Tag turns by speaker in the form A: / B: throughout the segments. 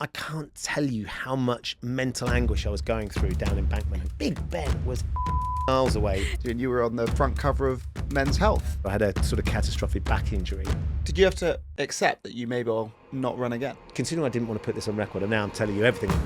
A: I can't tell you how much mental anguish I was going through down in Bankman. And Big Ben was miles away.
B: And you were on the front cover of Men's Health.
A: I had a sort of catastrophic back injury.
B: Did you have to accept that you may well not run again?
A: Considering I didn't want to put this on record, and now I'm telling you everything.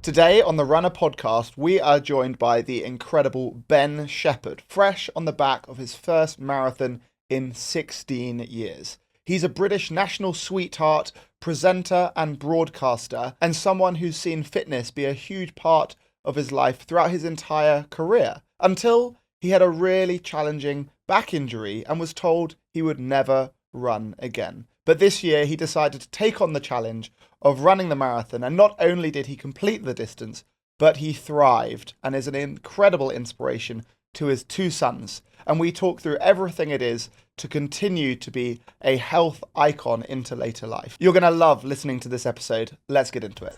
B: Today on the Runna Podcast, we are joined by the incredible Ben Shephard, fresh on the back of his first marathon in 16 years. He's a British national sweetheart, presenter and broadcaster, and someone who's seen fitness be a huge part of his life throughout his entire career, until he had a really challenging back injury and was told he would never run again. But this year he decided to take on the challenge of running the marathon, and not only did he complete the distance, but he thrived and is an incredible inspiration to his two sons. And we talk through everything it is to continue to be a health icon into later life. You're going to love listening to this episode. Let's get into it.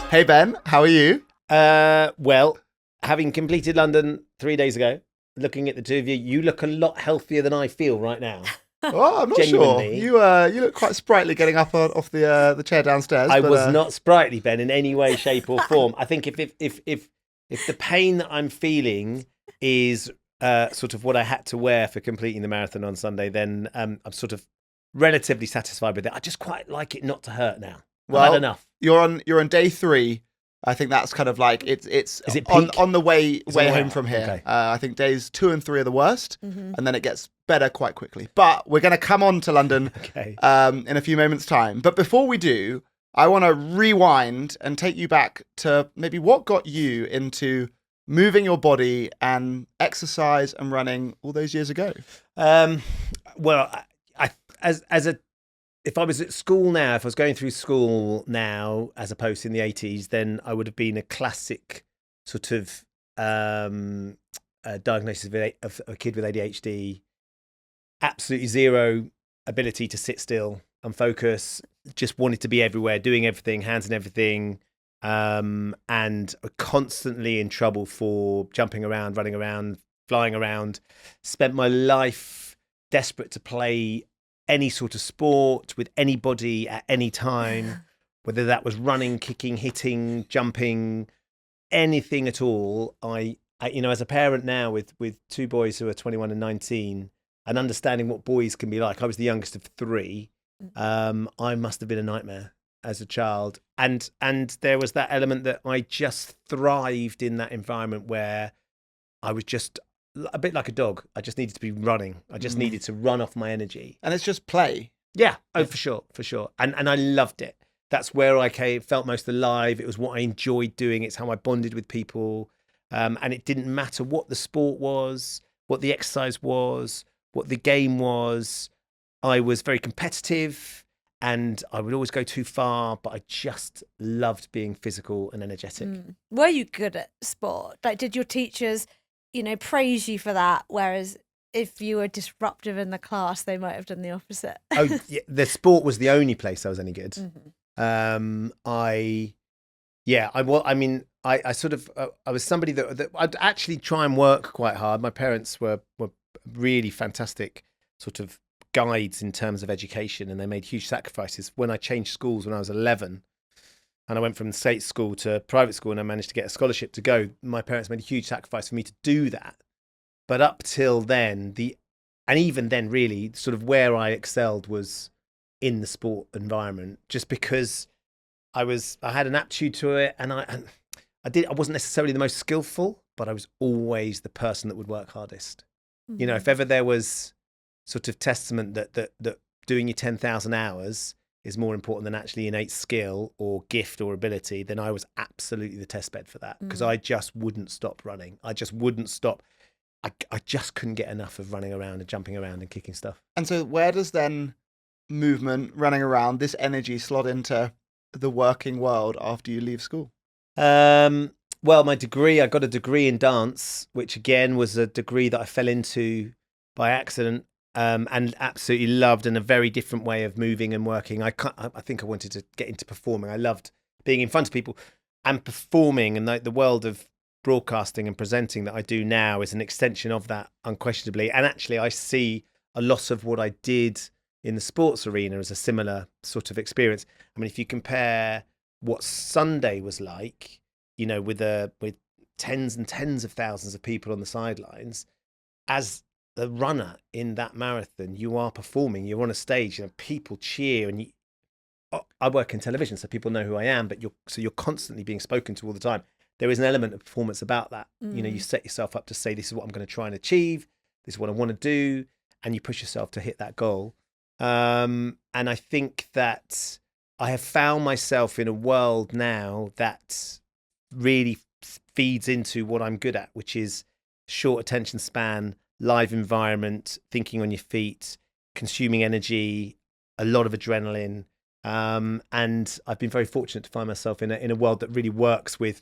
B: Hey Ben, how are you?
A: Well, having completed London 3 days ago, looking at the two of you, you look a lot healthier than I feel right now.
B: Oh, I'm not
A: Genuinely.
B: sure. You look quite sprightly getting up off the chair downstairs.
A: I was not sprightly, Ben, in any way, shape, or form. I think if the pain that I'm feeling is sort of what I had to wear for completing the marathon on Sunday, then I'm sort of relatively satisfied with it. I just quite like it not to hurt now. I've had enough.
B: You're on day 3. I think that's kind of like it's
A: Is it
B: on the way
A: Is it
B: home from here.
A: Okay.
B: I think days 2 and 3 are the worst, and then it gets better quite quickly. But we're going to come on to London
A: Okay.
B: in a few moments' time. But before we do, I want to rewind and take you back to maybe what got you into moving your body and exercise and running all those years ago.
A: Well, if I was at school now, if I was going through school now, as opposed to in the 80s, then I would have been a classic sort of diagnosis of a kid with ADHD. Absolutely zero ability to sit still and focus. Just wanted to be everywhere, doing everything, hands in everything, and constantly in trouble for jumping around, running around, flying around. Spent my life desperate to play any sort of sport with anybody at any time, whether that was running, kicking, hitting, jumping, anything at all. I as a parent now with 2 boys who are 21 and 19, and understanding what boys can be like. I was the youngest of 3. I must have been a nightmare as a child. And there was that element that I just thrived in that environment where I was just a bit like a dog. I just needed to be running. I just needed to run off my energy.
B: And it's just play.
A: Yeah. Oh, for sure. And I loved it. That's where I felt most alive. It was what I enjoyed doing. It's how I bonded with people. And it didn't matter what the sport was, what the exercise was, what the game was. I was very competitive and I would always go too far, but I just loved being physical and energetic.
C: Were you good at sport? Like, did your teachers, praise you for that? Whereas if you were disruptive in the class, they might have done the opposite.
A: Oh, yeah, the sport was the only place I was any good. I was somebody that I'd actually try and work quite hard. My parents were really fantastic sort of guides in terms of education, and they made huge sacrifices. When I changed schools when I was 11 and I went from state school to private school and I managed to get a scholarship to go, my parents made a huge sacrifice for me to do that. But up till then, and even then really, sort of where I excelled was in the sport environment, just because I had an aptitude to it, and I wasn't necessarily the most skillful, but I was always the person that would work hardest. If ever there was sort of testament that doing your 10,000 hours is more important than actually innate skill or gift or ability, then I was absolutely the test bed for that, because I just wouldn't stop running. I just wouldn't stop. I just couldn't get enough of running around and jumping around and kicking stuff.
B: And so where does then movement, running around, this energy slot into the working world after you leave school?
A: Well, I got a degree in dance, which again was a degree that I fell into by accident, and absolutely loved, and a very different way of moving and working. I think I wanted to get into performing. I loved being in front of people and performing, and the world of broadcasting and presenting that I do now is an extension of that, unquestionably. And actually, I see a lot of what I did in the sports arena is a similar sort of experience. I mean, if you compare what Sunday was like, you know, with tens and tens of thousands of people on the sidelines, as the runner in that marathon, you are performing, you're on a stage, you know, people cheer, and I work in television, so people know who I am, but you're constantly being spoken to all the time. There is an element of performance about that. You know, you set yourself up to say, this is what I'm going to try and achieve, this is what I want to do, and you push yourself to hit that goal. And I think that I have found myself in a world now that really feeds into what I'm good at, which is short attention span, live environment, thinking on your feet, consuming energy, a lot of adrenaline. And I've been very fortunate to find myself in a world that really works with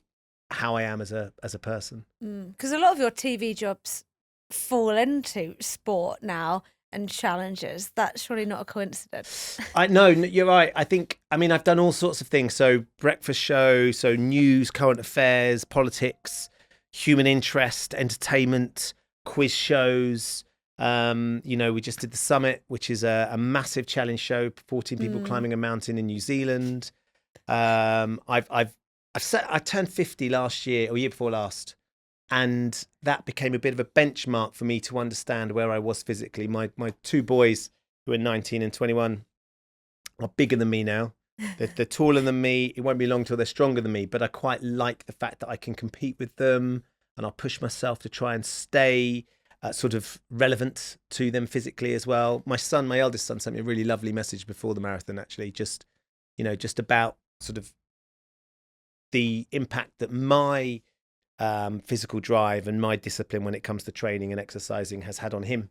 A: how I am as a person.
C: Because a lot of your TV jobs fall into sport now and challenges. That's surely not a coincidence.
A: No, you're right. I mean, I've done all sorts of things. So breakfast show, so news, current affairs, politics, human interest, entertainment, quiz shows. You know, we just did the Summit, which is a massive challenge show, 14 people climbing a mountain in New Zealand. I turned 50 last year or year before last, and that became a bit of a benchmark for me to understand where I was physically. My two boys, who are 19 and 21, are bigger than me now. They're taller than me. It won't be long till they're stronger than me, but I quite like the fact that I can compete with them, and I'll push myself to try and stay sort of relevant to them physically as well. My eldest son, sent me a really lovely message before the marathon, actually, just about sort of the impact that my physical drive and my discipline when it comes to training and exercising has had on him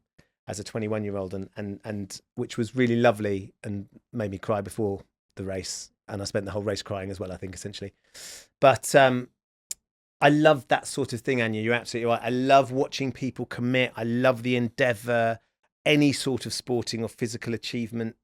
A: as a 21-year-old, and which was really lovely and made me cry before the race. And I spent the whole race crying as well, I think, essentially. But I love that sort of thing, Anya. You're absolutely right. I love watching people commit. I love the endeavour, any sort of sporting or physical achievement.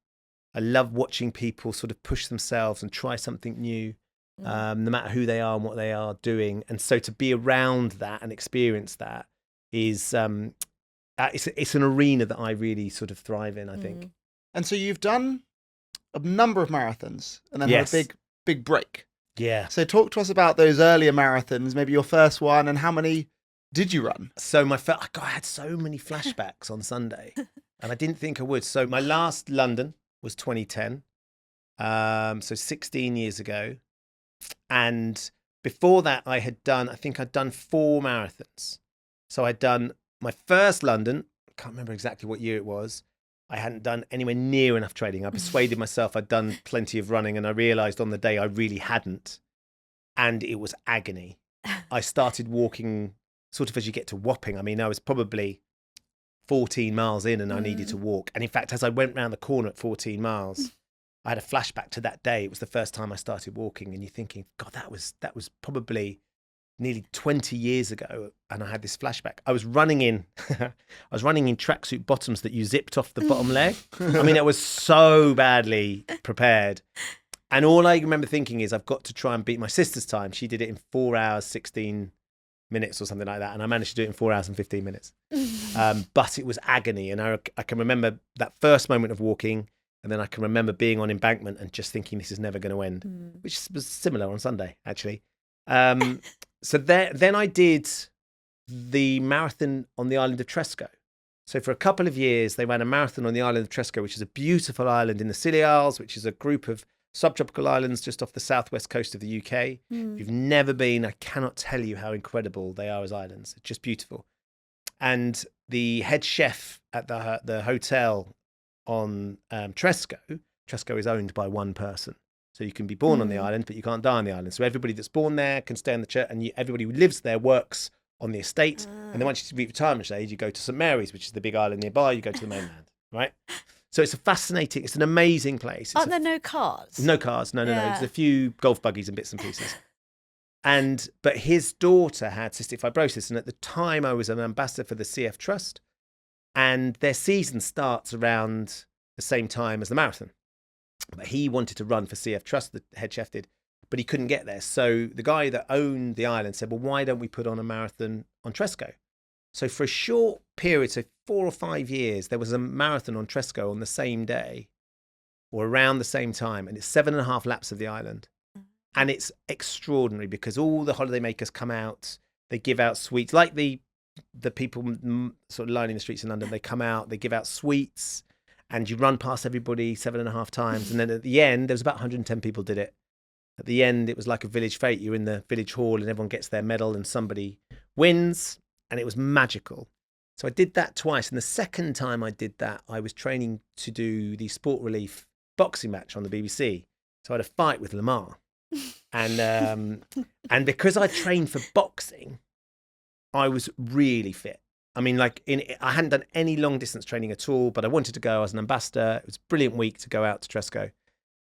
A: I love watching people sort of push themselves and try something new, no matter who they are and what they are doing. And so to be around that and experience that is, it's an arena that I really sort of thrive in, I think.
B: And so you've done a number of marathons and then had a big break.
A: Yeah.
B: So talk to us about those earlier marathons, maybe your first one, and how many did you run?
A: So I had so many flashbacks on Sunday, and I didn't think I would. So my last London was 2010, so 16 years ago. And before that, I'd done 4 marathons. So I'd done my first London, I can't remember exactly what year it was. I hadn't done anywhere near enough training. I persuaded myself I'd done plenty of running, and I realised on the day I really hadn't. And it was agony. I started walking sort of as you get to Wapping. I mean, I was probably 14 miles in and I needed to walk. And in fact, as I went round the corner at 14 miles, I had a flashback to that day. It was the first time I started walking, and you're thinking, God, that was probably nearly 20 years ago, and I had this flashback. I was running in tracksuit bottoms that you zipped off the bottom leg. I mean, I was so badly prepared. And all I remember thinking is, I've got to try and beat my sister's time. She did it in 4 hours, 16 minutes or something like that. And I managed to do it in 4 hours and 15 minutes. But it was agony. And I can remember that first moment of walking. And then I can remember being on embankment and just thinking this is never going to end, which was similar on Sunday, actually. So then I did the marathon on the island of Tresco. So for a couple of years, they ran a marathon on the island of Tresco, which is a beautiful island in the Scilly Isles, which is a group of subtropical islands just off the southwest coast of the UK. If you've never been, I cannot tell you how incredible they are as islands. It's just beautiful. And the head chef at the hotel on Tresco is owned by one person. So you can be born on the island, but you can't die on the island. So everybody that's born there can stay on the church, and everybody who lives there works on the estate. And then once you reach retirement age, you go to St Mary's, which is the big island nearby. You go to the mainland, right? So it's it's an amazing place.
C: Aren't there no cars?
A: No cars, no. There's a few golf buggies and bits and pieces. But his daughter had cystic fibrosis, and at the time I was an ambassador for the CF Trust, and their season starts around the same time as the marathon. But he wanted to run for CF Trust, the head chef did, but he couldn't get there. So the guy that owned the island said, well, why don't we put on a marathon on Tresco? So for a short period, so 4 or 5 years, there was a marathon on Tresco on the same day or around the same time. And it's 7.5 laps of the island. And it's extraordinary because all the holidaymakers come out, they give out sweets, like the people sort of lining the streets in London, they come out, they give out sweets, and you run past everybody 7.5 times. And then at the end, there was about 110 people did it. At the end, it was like a village fete. You're in the village hall and everyone gets their medal and somebody wins. And it was magical. So I did that twice. And the second time I did that, I was training to do the Sport Relief boxing match on the BBC. So I had a fight with Lamar. And because I trained for boxing, I was really fit. I mean, I hadn't done any long distance training at all, but I wanted to go. I was an ambassador. It was a brilliant week to go out to Tresco.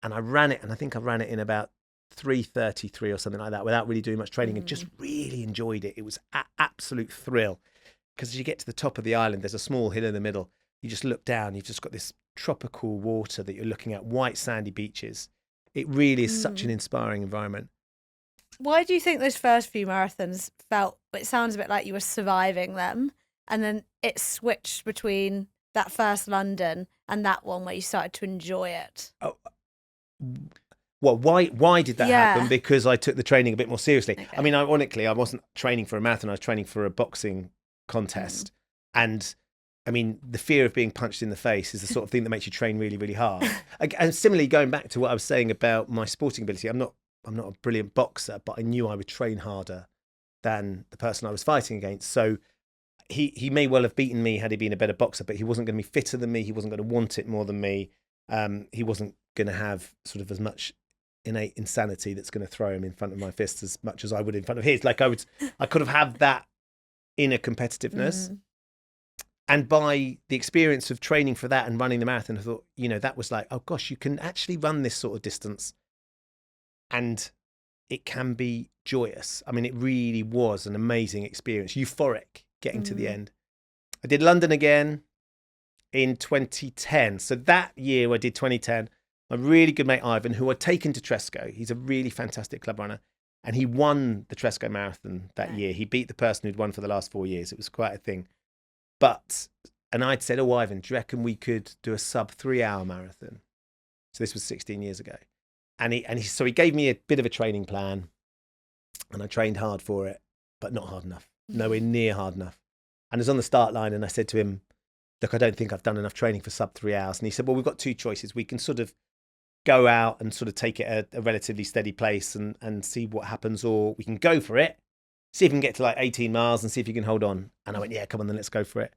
A: And I ran it, and I think I ran it in about 3:33 or something like that without really doing much training, and just really enjoyed it. It was an absolute thrill because as you get to the top of the island, there's a small hill in the middle. You just look down, you've just got this tropical water that you're looking at, white sandy beaches. It really is such an inspiring environment.
C: Why do you think those first few marathons it sounds a bit like you were surviving them, and then it switched between that first London and that one where you started to enjoy it?
A: Oh, well, why did that happen? Because I took the training a bit more seriously. Okay. I mean, ironically, I wasn't training for a marathon. I was training for a boxing contest. And I mean, the fear of being punched in the face is the sort of thing that makes you train really, really hard. And similarly, going back to what I was saying about my sporting ability, I'm not a brilliant boxer, but I knew I would train harder than the person I was fighting against. So he may well have beaten me had he been a better boxer, but he wasn't going to be fitter than me. He wasn't going to want it more than me. He wasn't going to have sort of as much innate insanity that's going to throw him in front of my fists as much as I would in front of his. Like I could have had that inner competitiveness. And by the experience of training for that and running the marathon, I thought, that was like, oh gosh, you can actually run this sort of distance and it can be joyous. I mean, it really was an amazing experience, euphoric getting to the end. I did London again in 2010. So that year I did 2010. My really good mate, Ivan, who I'd taken to Tresco, he's a really fantastic club runner. And he won the Tresco Marathon that year. He beat the person who'd won for the last 4 years. It was quite a thing. And I'd said, oh, Ivan, do you reckon we could do a sub 3-hour marathon? So this was 16 years ago. So he gave me a bit of a training plan and I trained hard for it, but not hard enough, nowhere near hard enough. And I was on the start line and I said to him, look, I don't think I've done enough training for sub 3 hours. And he said, well, we've got two choices. We can sort of go out and sort of take it at a relatively steady pace and see what happens, or we can go for it, see if we can get to like 18 miles and see if you can hold on. And I went, yeah, come on, then let's go for it.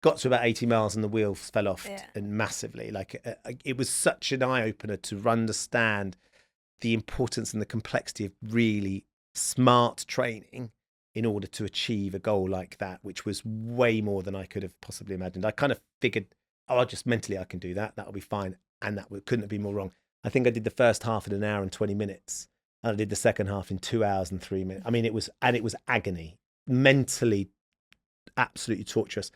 A: Got to about 80 miles and the wheels fell off and massively. Like it was such an eye-opener to understand the importance and the complexity of really smart training in order to achieve a goal like that, which was way more than I could have possibly imagined. I kind of figured, I can do that. That'll be fine. And that couldn't have been more wrong. I think I did the first half in 1 hour and 20 minutes. And I did the second half in 2 hours and 3 minutes. I mean, it was agony, mentally absolutely torturous.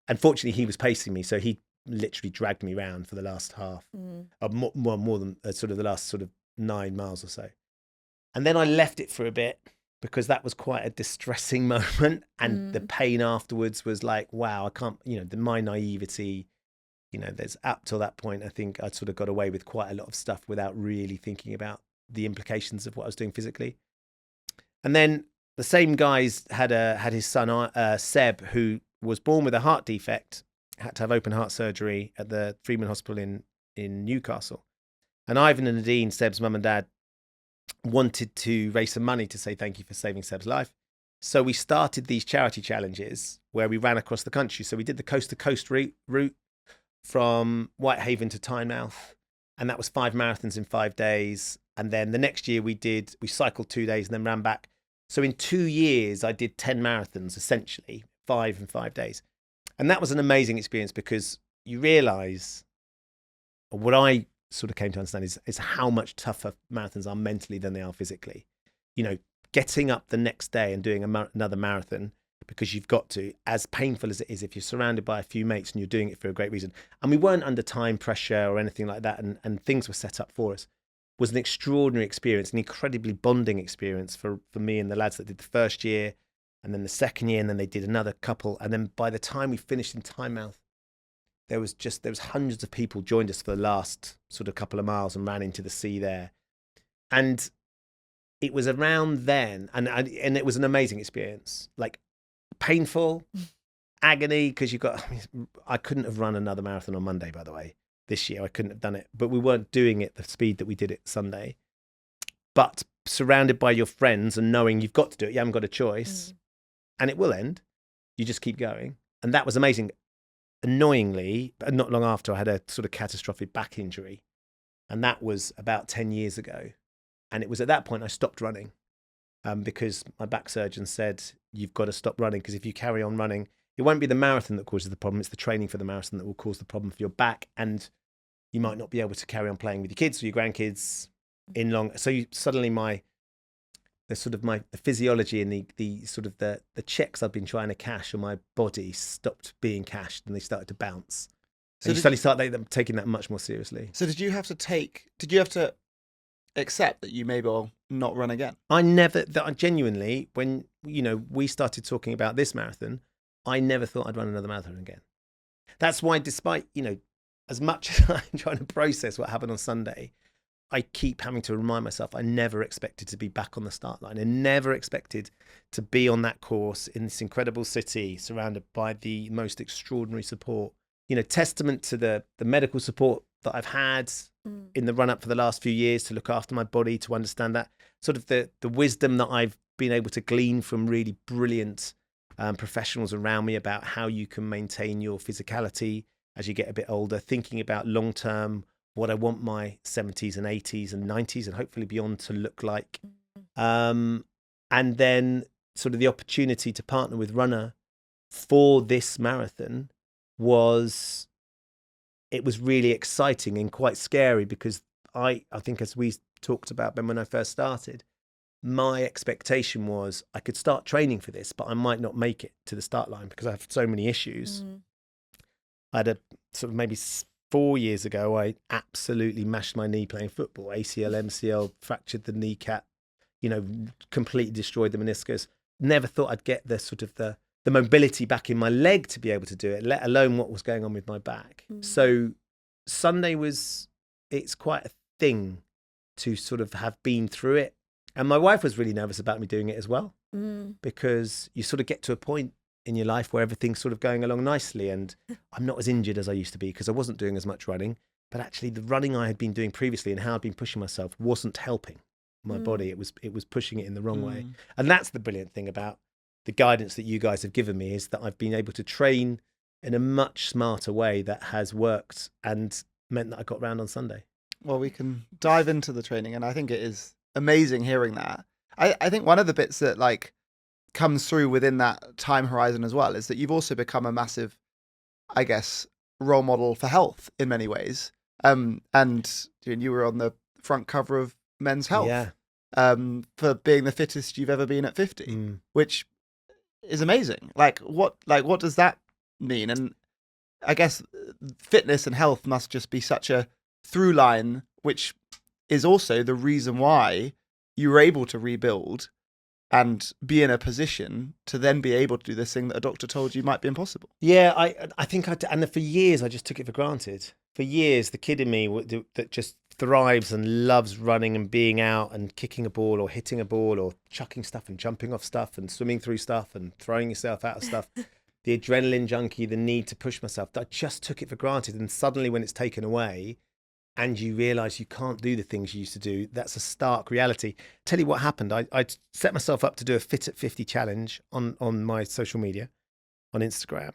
A: Unfortunately, he was pacing me, so he literally dragged me around for the last half, more than sort of the last sort of 9 miles or so. And then I left it for a bit because that was quite a distressing moment. And the pain afterwards was like, wow, I can't, my naivety, there's up till that point, I think I'd sort of got away with quite a lot of stuff without really thinking about the implications of what I was doing physically. And then the same guys had his son, Seb, who was born with a heart defect, had to have open heart surgery at the Freeman Hospital in Newcastle. And Ivan and Nadine, Seb's mum and dad, wanted to raise some money to say thank you for saving Seb's life. So we started these charity challenges where we ran across the country. So we did the coast-to-coast route from Whitehaven to Tynemouth, and that was 5 marathons in 5 days. And then the next year we cycled 2 days and then ran back. So in 2 years, I did 10 marathons, essentially, 5 in 5 days. And that was an amazing experience because you realise, what I sort of came to understand is how much tougher marathons are mentally than they are physically. Getting up the next day and doing another marathon because you've got to, as painful as it is, if you're surrounded by a few mates and you're doing it for a great reason. And we weren't under time pressure or anything like that, and things were set up for us. Was an extraordinary experience, an incredibly bonding experience for me and the lads that did the first year. And then the second year, and then they did another couple. And then by the time we finished in Tynemouth, there was hundreds of people joined us for the last sort of couple of miles and ran into the sea there. And it was around then, and it was an amazing experience, like painful, agony, because I couldn't have run another marathon on Monday, by the way, this year. I couldn't have done it, but we weren't doing it the speed that we did it Sunday. But surrounded by your friends and knowing you've got to do it, you haven't got a choice, and it will end. You just keep going. And that was amazing. Annoyingly, but not long after, I had a sort of catastrophic back injury. And that was about 10 years ago. And it was at that point I stopped running because my back surgeon said, you've got to stop running, because if you carry on running, it won't be the marathon that causes the problem. It's the training for the marathon that will cause the problem for your back. And you might not be able to carry on playing with your kids or your grandkids in long. So suddenly the physiology and the checks I've been trying to cash on my body stopped being cashed, and they started to bounce. So you suddenly start taking that much more seriously.
B: So did you have to accept that you may well not run again?
A: I genuinely, when, we started talking about this marathon, I never thought I'd run another marathon again. That's why, despite, as much as I'm trying to process what happened on Sunday, I keep having to remind myself I never expected to be back on the start line. I never expected to be on that course in this incredible city, surrounded by the most extraordinary support. Testament to the medical support that I've had in the run up for the last few years to look after my body, to understand that sort of the wisdom that I've been able to glean from really brilliant professionals around me about how you can maintain your physicality as you get a bit older, thinking about long term, what I want my 70s and 80s and 90s and hopefully beyond to look like. And then sort of the opportunity to partner with Runna for this marathon was really exciting and quite scary, because I think, as we talked about, Ben, when I first started, my expectation was I could start training for this, but I might not make it to the start line because I have so many issues. I had a sort of maybe 4 years ago, I absolutely mashed my knee playing football, ACL, MCL, fractured the kneecap, completely destroyed the meniscus. Never thought I'd get the sort of the mobility back in my leg to be able to do it, let alone what was going on with my back. So Sunday it's quite a thing to sort of have been through it. And my wife was really nervous about me doing it as well, because you sort of get to a point in your life where everything's sort of going along nicely, and I'm not as injured as I used to be because I wasn't doing as much running, but actually the running I had been doing previously and how I'd been pushing myself wasn't helping my body. It was pushing it in the wrong way. And that's the brilliant thing about the guidance that you guys have given me, is that I've been able to train in a much smarter way that has worked and meant that I got round on Sunday.
B: Well, we can dive into the training, and I think it is amazing hearing that. I think one of the bits that comes through within that time horizon as well is that you've also become a massive, I guess, role model for health in many ways. And you were on the front cover of Men's Health for being the fittest you've ever been at 50, which is amazing. What does that mean? And I guess fitness and health must just be such a through line, which is also the reason why you were able to rebuild and be in a position to then be able to do this thing that a doctor told you might be impossible.
A: Yeah, I think and for years I just took it for granted. For years, the kid in me that just thrives and loves running and being out and kicking a ball or hitting a ball or chucking stuff and jumping off stuff and swimming through stuff and throwing yourself out of stuff, the adrenaline junkie, the need to push myself, I just took it for granted. And suddenly when it's taken away, and you realise you can't do the things you used to do, that's a stark reality. Tell you what happened. I set myself up to do a Fit at 50 challenge on my social media, on Instagram.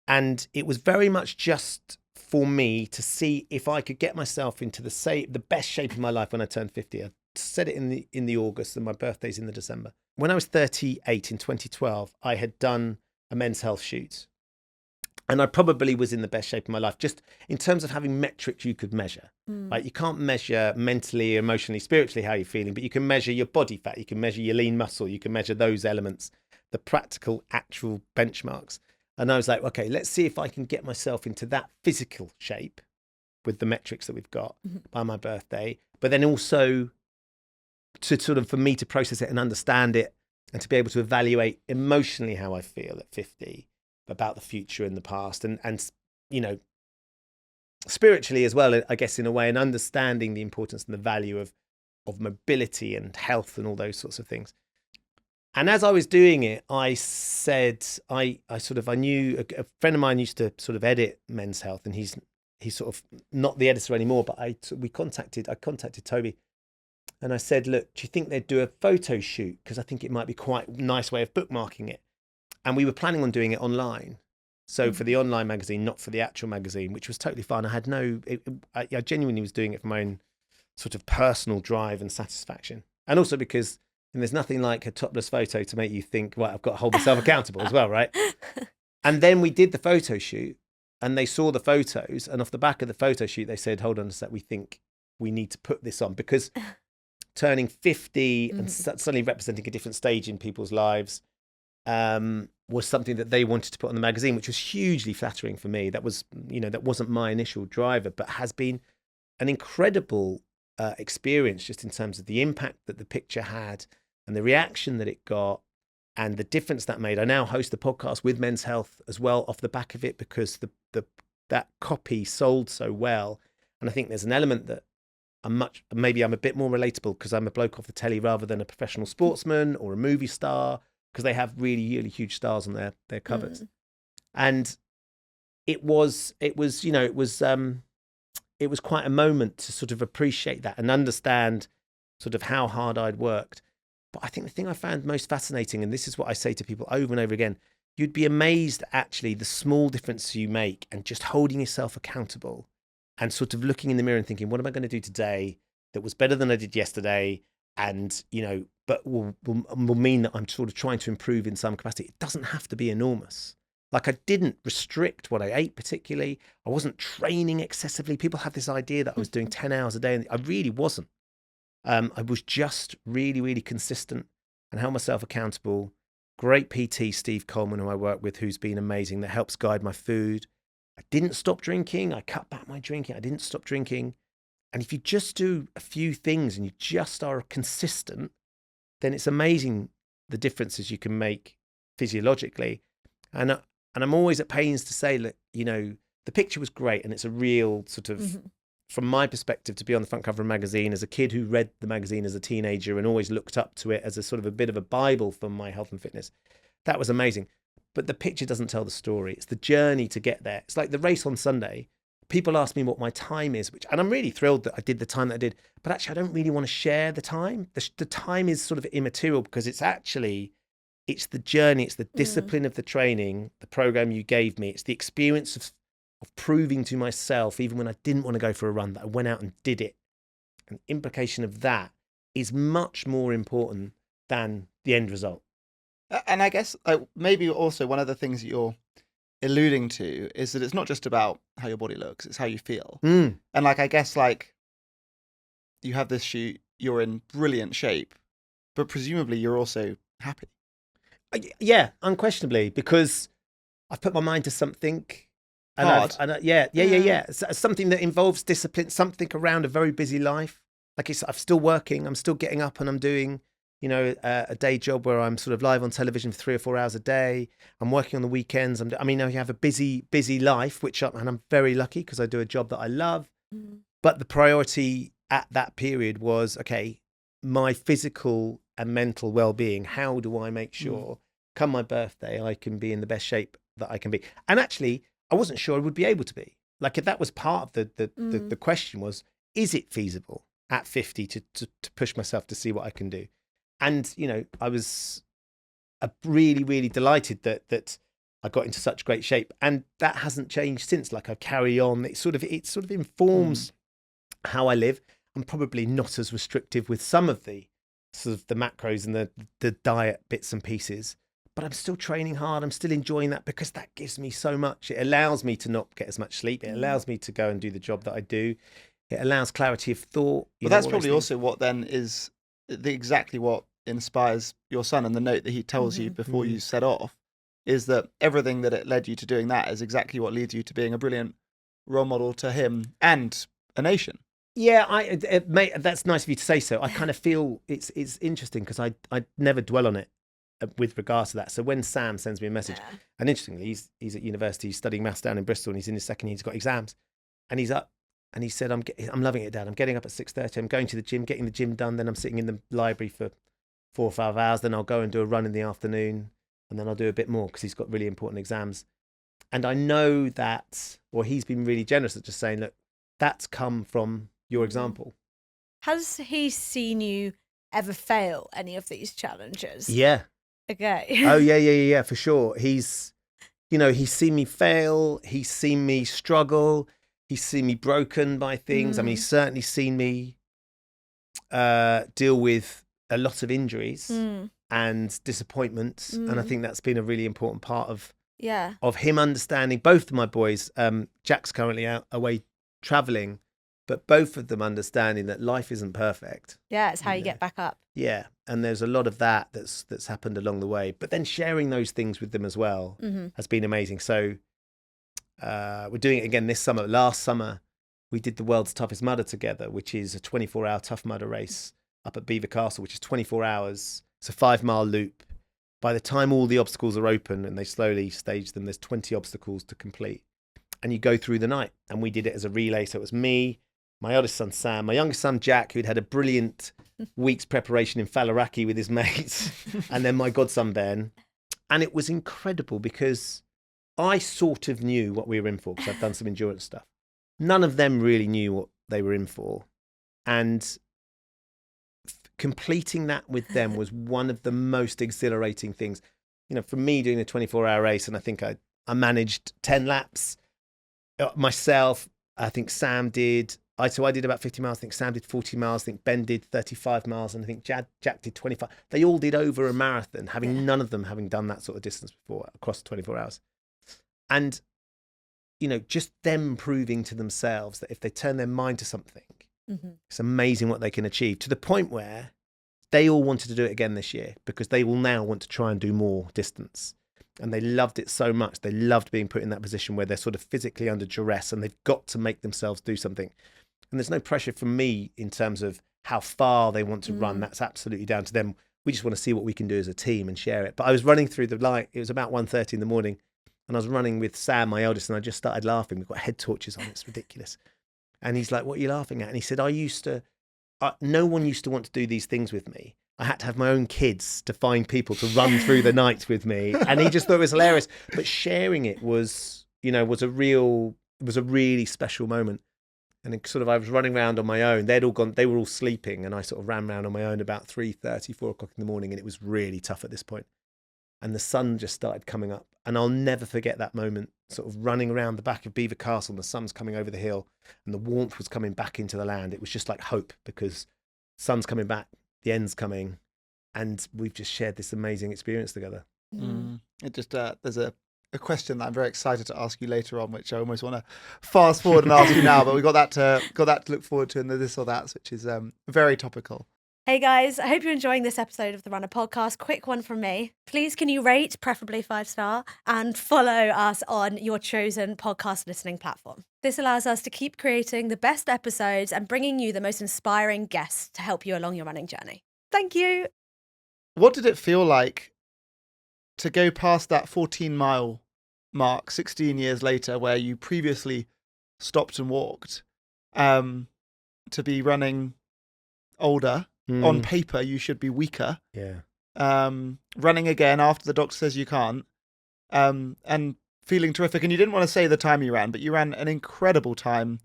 A: And it was very much just for me to see if I could get myself into the best shape of my life when I turned 50. I said it in the August, and my birthday's in the December. When I was 38 in 2012, I had done a Men's Health shoot. And I probably was in the best shape of my life, just in terms of having metrics you could measure. Like, you can't measure mentally, emotionally, spiritually how you're feeling, but you can measure your body fat, you can measure your lean muscle, you can measure those elements, the practical, actual benchmarks. And I was like, okay, let's see if I can get myself into that physical shape with the metrics that we've got by my birthday, but then also to sort of, for me to process it and understand it and to be able to evaluate emotionally how I feel at 50 about the future and the past, and spiritually as well, I guess, in a way, and understanding the importance and the value of mobility and health and all those sorts of things. And as I was doing it, I said, I knew a friend of mine used to sort of edit Men's Health, and he's sort of not the editor anymore, but I contacted Toby, and I said, look, do you think they'd do a photo shoot? Because I think it might be quite a nice way of bookmarking it. And we were planning on doing it online. So for the online magazine, not for the actual magazine, which was totally fine. I had I genuinely was doing it for my own sort of personal drive and satisfaction. And also because there's nothing like a topless photo to make you think, right, I've got to hold myself accountable as well, right? And then we did the photo shoot, and they saw the photos, and off the back of the photo shoot, they said, hold on a sec, we think we need to put this on, because turning 50 and suddenly representing a different stage in people's lives was something that they wanted to put on the magazine, which was hugely flattering for me. That was, that wasn't my initial driver, but has been an incredible experience just in terms of the impact that the picture had and the reaction that it got and the difference that made. I now host a podcast with Men's Health as well off the back of it, because that copy sold so well. And I think there's an element that maybe I'm a bit more relatable because I'm a bloke off the telly rather than a professional sportsman or a movie star, because they have really, really huge stars on their covers. And it was quite a moment to sort of appreciate that and understand sort of how hard I'd worked. But I think the thing I found most fascinating, and this is what I say to people over and over again, you'd be amazed actually the small difference you make, and just holding yourself accountable and sort of looking in the mirror and thinking, what am I going to do today that was better than I did yesterday? And, but will mean that I'm sort of trying to improve in some capacity. It doesn't have to be enormous. Like, I didn't restrict what I ate particularly. I wasn't training excessively. People have this idea that I was doing 10 hours a day, and I really wasn't. I was just really, really consistent and held myself accountable. Great PT, Steve Coleman, who I work with, who's been amazing, that helps guide my food. I didn't stop drinking. I cut back my drinking. I didn't stop drinking. And if you just do a few things and you just are consistent, then it's amazing the differences you can make physiologically. And I'm always at pains to say, look, the picture was great, and it's a real sort of, from my perspective, to be on the front cover of a magazine as a kid who read the magazine as a teenager and always looked up to it as a sort of a bit of a Bible for my health and fitness. That was amazing. But the picture doesn't tell the story. It's the journey to get there. It's like the race on Sunday. People ask me what my time is, and I'm really thrilled that I did the time that I did, but actually I don't really want to share the time. The time is sort of immaterial, because it's the journey, it's the discipline of the training, the program you gave me. It's the experience of proving to myself, even when I didn't want to go for a run, that I went out and did it. And the implication of that is much more important than the end result.
B: And I guess maybe also one of the things that you're alluding to is that it's not just about how your body looks, it's how you feel. And I guess you have this shoot, you're in brilliant shape, but presumably you're also happy.
A: Yeah, unquestionably, because I've put my mind to something. And
B: hard.
A: Something that involves discipline, something around a very busy life. Like, I'm still working, I'm still getting up, and I'm doing, a day job where I'm sort of live on television for 3 or 4 hours a day. I'm working on the weekends. I have a busy life, and I'm very lucky because I do a job that I love. But the priority at that period was, okay, my physical and mental well-being. How do I make sure, come my birthday, I can be in the best shape that I can be? And actually, I wasn't sure I would be able to be. Like, if that was part of the question was, is it feasible at 50 to push myself to see what I can do? And, I was really, really delighted that I got into such great shape, and that hasn't changed since. Like, I carry on. It sort of informs how I live. I'm probably not as restrictive with some of the sort of the macros and the diet bits and pieces, but I'm still training hard. I'm still enjoying that, because that gives me so much. It allows me to not get as much sleep. It allows me to go and do the job that I do. It allows clarity of thought.
B: Well, that's probably also what then is exactly what inspires your son, and the note that he tells you before you set off is that everything that it led you to doing that is exactly what leads you to being a brilliant role model to him and a nation.
A: Yeah, that's nice of you to say so. I kind of feel it's interesting, because I never dwell on it. with regards to that. So when Sam sends me a message,
C: Yeah.
A: and interestingly, he's at university, he's studying maths down in Bristol, and he's in his second year, he's got exams, and he's up, and he said, I'm loving it, Dad. I'm getting up at 6:30. I'm going to the gym, getting the gym done. Then I'm sitting in the library for 4 or 5 hours. Then I'll go and do a run in the afternoon, and then I'll do a bit more because he's got really important exams. And I know that, or he's been really generous at just saying, look, that's come from your example.
C: Has he seen you ever fail any of these challenges?
A: Yeah.
C: Okay.
A: Oh yeah, for sure. He's seen me fail. He's seen me struggle. He's seen me broken by things. I mean, he's certainly seen me deal with a lot of injuries and disappointments. And I think that's been a really important part of him understanding. Both of my boys, Jack's currently out away traveling, but both of them understanding that life isn't perfect.
C: Yeah, it's how you get back up.
A: Yeah, and there's a lot of that's happened along the way. But then sharing those things with them as well has been amazing. So we're doing it again this summer. Last summer, we did the World's Toughest Mudder together, which is a 24-hour tough mudder race up at Belvoir Castle, which is 24 hours. It's a 5-mile loop. By the time all the obstacles are open and they slowly stage them, there's 20 obstacles to complete. And you go through the night. And we did it as a relay. So it was me, my oldest son, Sam, my youngest son, Jack, who'd had a brilliant week's preparation in Faliraki with his mates, and then my godson, Ben. And it was incredible because I sort of knew what we were in for because I've done some endurance stuff. None of them really knew what they were in for. And completing that with them was one of the most exhilarating things. For me doing a 24-hour race, and I think I managed 10 laps myself. I think Sam did. So I did about 50 miles. I think Sam did 40 miles. I think Ben did 35 miles. And I think Jack did 25. They all did over a marathon, none of them having done that sort of distance before across 24 hours. And, just them proving to themselves that if they turn their mind to something, it's amazing what they can achieve, to the point where they all wanted to do it again this year because they will now want to try and do more distance. And they loved it so much. They loved being put in that position where they're sort of physically under duress and they've got to make themselves do something. And there's no pressure from me in terms of how far they want to run. That's absolutely down to them. We just want to see what we can do as a team and share it. But I was running through the light. It was about 1:30 in the morning. And I was running with Sam, my eldest, and I just started laughing. We've got head torches on. It's ridiculous. And he's like, what are you laughing at? And he said, no one used to want to do these things with me. I had to have my own kids to find people to run through the night with me. And he just thought it was hilarious. But sharing it was a really special moment. And it I was running around on my own. They'd all gone, they were all sleeping. And I sort of ran around on my own about 3:30, 4 o'clock in the morning. And it was really tough at this point. And the sun just started coming up. And I'll never forget that moment, sort of running around the back of Belvoir Castle, and the sun's coming over the hill and the warmth was coming back into the land. It was just like hope because sun's coming back, the end's coming, and we've just shared this amazing experience together.
B: It just, there's a question that I'm very excited to ask you later on, which I almost want to fast forward and ask you now, but we got that to look forward to in the this or that, which is very topical.
C: Hey guys, I hope you're enjoying this episode of the Runna Podcast. Quick one from me. Please can you rate, preferably 5-star, and follow us on your chosen podcast listening platform. This allows us to keep creating the best episodes and bringing you the most inspiring guests to help you along your running journey. Thank you.
B: What did it feel like to go past that 14-mile mark 16 years later, where you previously stopped and walked, to be running older? On paper, you should be weaker.
A: Yeah.
B: Running again after the doctor says you can't, and feeling terrific. And you didn't want to say the time you ran, but you ran an incredible time,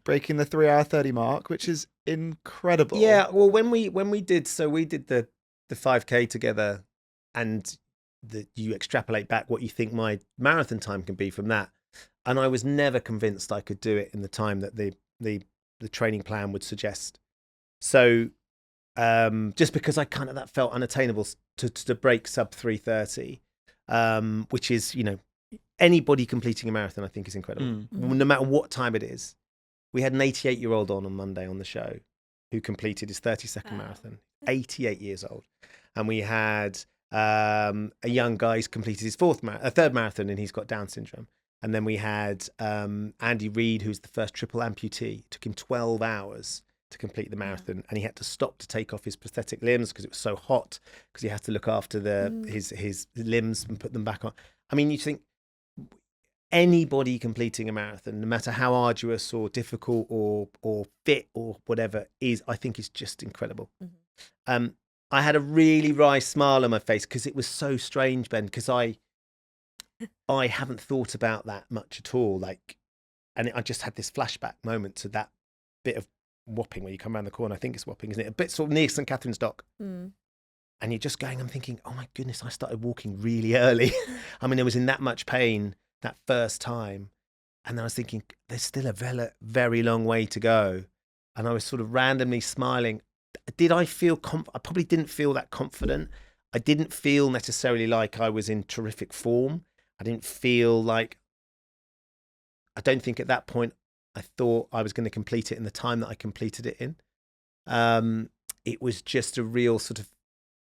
B: breaking the 3-hour 30 mark, which is incredible.
A: Yeah. Well, when we did the 5K together, and you extrapolate back what you think my marathon time can be from that, and I was never convinced I could do it in the time that the training plan would suggest. So. Just because that felt unattainable to break sub 3:30, which is, anybody completing a marathon, I think is incredible. No matter what time it is. We had an 88-year-old on Monday on the show who completed his 30-second marathon, 88 years old. And we had a young guy who's completed his third marathon, and he's got Down syndrome. And then we had Andy Reid, who's the first triple amputee. It took him 12 hours. to complete the marathon, and he had to stop to take off his prosthetic limbs because it was so hot, because he had to look after his limbs and put them back on. I mean, you think anybody completing a marathon, no matter how arduous or difficult or fit or whatever, I think is just incredible. I had a really wry smile on my face because it was so strange, Ben, because I haven't thought about that much at all. And I just had this flashback moment to that bit of Wapping where you come around the corner. I think it's Wapping, isn't it? A bit sort of near St Catherine's Dock. And you're just going, I'm thinking, oh my goodness, I started walking really early. I mean, I was in that much pain that first time. And then I was thinking, there's still a very long way to go. And I was sort of randomly smiling. Did I feel I probably didn't feel that confident. I didn't feel necessarily like I was in terrific form. I didn't feel like, I don't think at that point I thought I was going to complete it in the time that I completed it in. It was just a real sort of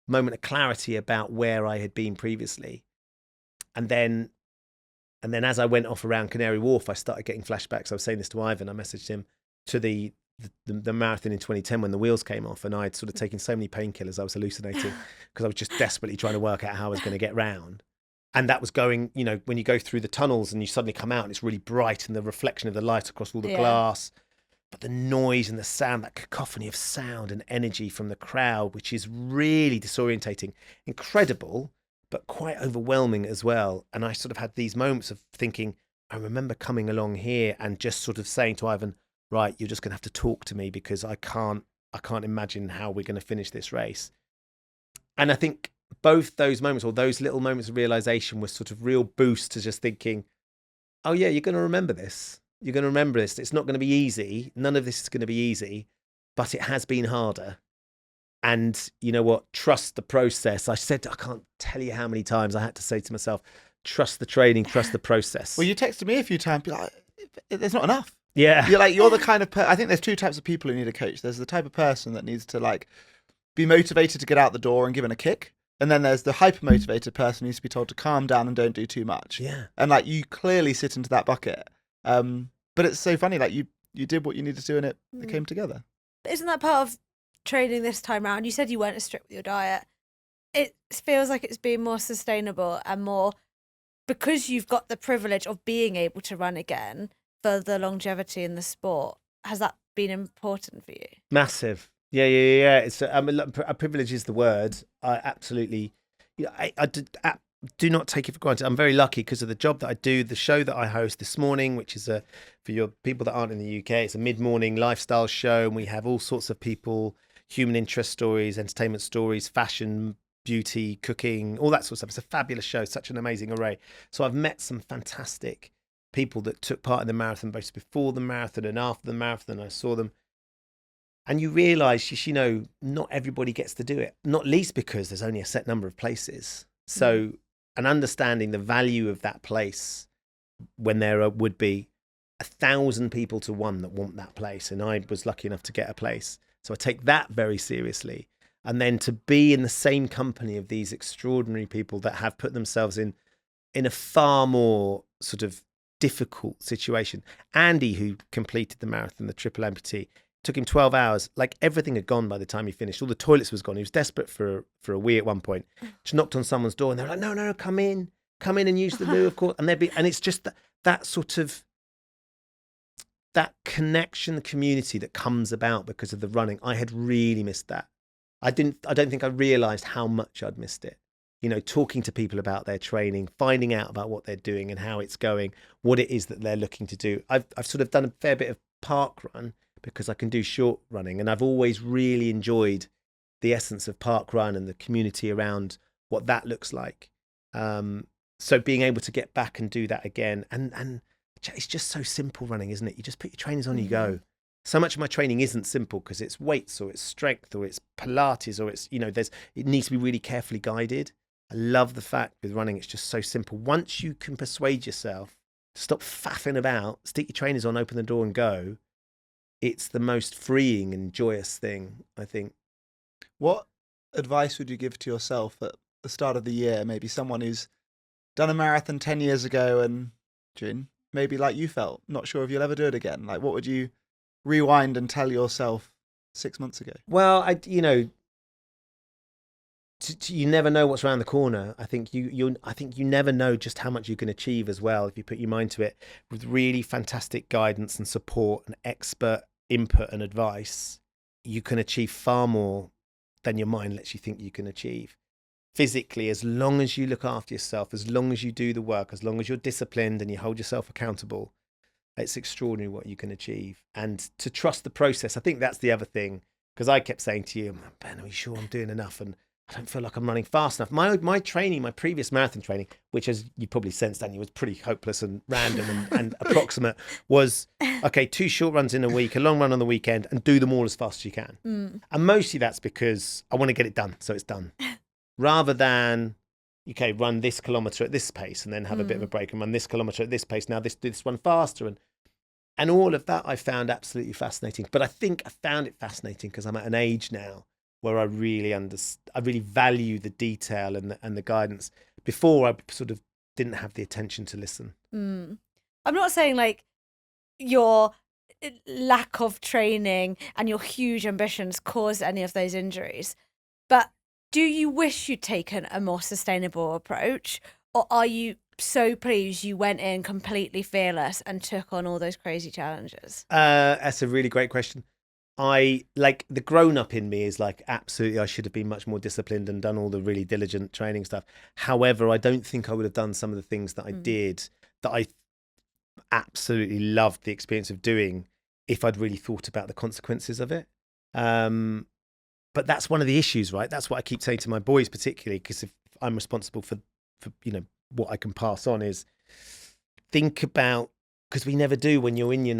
A: moment of clarity about where I had been previously. And then as I went off around Canary Wharf, I started getting flashbacks. I was saying this to Ivan. I messaged him to the marathon in 2010 when the wheels came off, and I'd sort of taken so many painkillers I was hallucinating because I was just desperately trying to work out how I was going to get round. And that was going, when you go through the tunnels and you suddenly come out and it's really bright and the reflection of the light across all the glass, but the noise and the sound, that cacophony of sound and energy from the crowd, which is really disorientating, incredible, but quite overwhelming as well. And I sort of had these moments of thinking, I remember coming along here and just sort of saying to Ivan, right, you're just going to have to talk to me because I can't imagine how we're going to finish this race. And I think both those moments, or those little moments of realization, was sort of real boost to just thinking, oh yeah, you're going to remember this. You're going to remember this. It's not going to be easy. None of this is going to be easy, but it has been harder. And you know what? Trust the process. I can't tell you how many times I had to say to myself, trust the training, trust the process.
B: Well, you texted me a few times, be like, there's not enough.
A: Yeah.
B: You're the kind of I think there's two types of people who need a coach. There's the type of person that needs to be motivated to get out the door and given a kick. And then there's the hyper-motivated person who needs to be told to calm down and don't do too much.
A: Yeah.
B: And you clearly sit into that bucket. But it's so funny, you did what you needed to do and it came together.
C: Isn't that part of training this time around? You said you weren't as strict with your diet. It feels like it's been more sustainable and more, because you've got the privilege of being able to run again for the longevity in the sport. Has that been important for you?
A: Massive. Yeah. It's a privilege is the word. I absolutely, I do not take it for granted. I'm very lucky because of the job that I do, the show that I host this morning, which is for your people that aren't in the UK, it's a mid-morning lifestyle show, and we have all sorts of people, human interest stories, entertainment stories, fashion, beauty, cooking, all that sort of stuff. It's a fabulous show, such an amazing array. So I've met some fantastic people that took part in the marathon, both before the marathon and after the marathon. I saw them. And you realise, not everybody gets to do it, not least because there's only a set number of places. So, and understanding the value of that place when there would be 1,000 people to one that want that place. And I was lucky enough to get a place. So I take that very seriously. And then to be in the same company of these extraordinary people that have put themselves in a far more sort of difficult situation. Andy, who completed the marathon, the triple amputee, took him 12 hours. Everything had gone by the time he finished. All the toilets was gone. He was desperate for a wee at one point. Just knocked on someone's door and they're like, no, come in and use the loo, of course. And it's just that sort of, that connection, the community that comes about because of the running. I had really missed that. I don't think I realized how much I'd missed it. Talking to people about their training, finding out about what they're doing and how it's going, what it is that they're looking to do. I've sort of done a fair bit of park run because I can do short running, and I've always really enjoyed the essence of park run and the community around what that looks like. So being able to get back and do that again, and it's just so simple running, isn't it? You just put your trainers on, you go. So much of my training isn't simple because it's weights or it's strength or it's Pilates or it's, it needs to be really carefully guided. I love the fact with running, it's just so simple. Once you can persuade yourself to stop faffing about, stick your trainers on, open the door and go, it's the most freeing and joyous thing, I think.
B: What advice would you give to yourself at the start of the year? Maybe someone who's done a marathon 10 years ago and, June, maybe like you felt, not sure if you'll ever do it again. What would you rewind and tell yourself 6 months ago?
A: Well, you never know what's around the corner. I think you never know just how much you can achieve as well if you put your mind to it. With really fantastic guidance and support and expert input and advice, you can achieve far more than your mind lets you think you can achieve. Physically, as long as you look after yourself, as long as you do the work, as long as you're disciplined and you hold yourself accountable, it's extraordinary what you can achieve. And to trust the process, I think that's the other thing. Because I kept saying to you, Ben, are you sure I'm doing enough? And I don't feel like I'm running fast enough. My training, my previous marathon training, which, as you probably sensed, Daniel, was pretty hopeless and random and approximate, was, okay, 2 short runs in a week, a long run on the weekend, and do them all as fast as you can. And mostly that's because I want to get it done, so it's done. Rather than, okay, run this kilometre at this pace and then have a bit of a break and run this kilometre at this pace. Now do this one faster. And all of that I found absolutely fascinating. But I think I found it fascinating because I'm at an age now where I really value the detail and the guidance. Before, I sort of didn't have the attention to listen.
C: I'm not saying like your lack of training and your huge ambitions caused any of those injuries, but do you wish you'd taken a more sustainable approach, or are you so pleased you went in completely fearless and took on all those crazy challenges?
A: That's a really great question. I like the grown up in me is like, absolutely, I should have been much more disciplined and done all the really diligent training stuff. However, I don't think I would have done some of the things that I did that I absolutely loved the experience of doing if I'd really thought about the consequences of it. But that's one of the issues, right? That's what I keep saying to my boys, particularly, because if I'm responsible for what I can pass on, is think about, because we never do when you're in your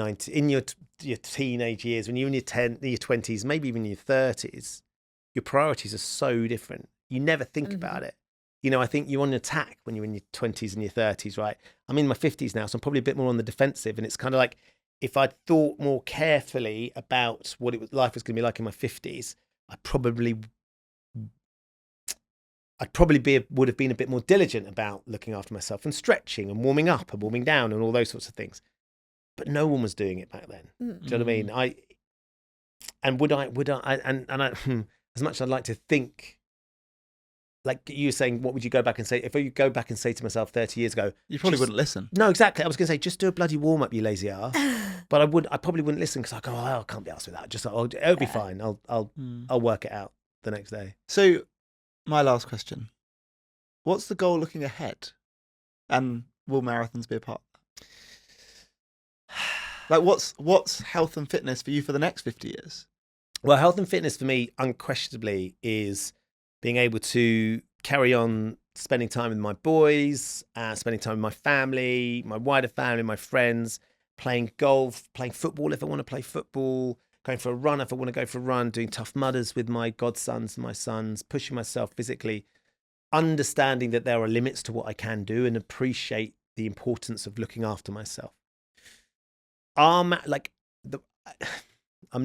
A: teenage years, when you're in your 20s, maybe even your 30s, your priorities are so different. You never think about it. I think you're on attack when you're in your 20s and your 30s, right? I'm in my 50s now, so I'm probably a bit more on the defensive. And it's kind of like, if I'd thought more carefully about what life was going to be like in my 50s, I'd probably would have been a bit more diligent about looking after myself and stretching and warming up and warming down and all those sorts of things. But no one was doing it back then. Do you know what I mean? As much as I'd like to think, like you were saying, what would you go back and say? If you go back and say to myself 30 years ago,
B: you probably wouldn't listen.
A: No, exactly. I was going to say, just do a bloody warm up, you lazy ass. But I probably wouldn't listen because I go, I can't be asked with that. It'll be fine. I'll work it out the next day.
B: So, my last question: what's the goal looking ahead, and will marathons be a part of that? Like, what's health and fitness for you for the next 50 years?
A: Well, health and fitness for me, unquestionably, is being able to carry on spending time with my boys, spending time with my family, my wider family, my friends, playing golf, playing football if I want to play football, going for a run if I want to go for a run, doing tough mudders with my godsons and my sons, pushing myself physically, understanding that there are limits to what I can do and appreciate the importance of looking after myself. I'm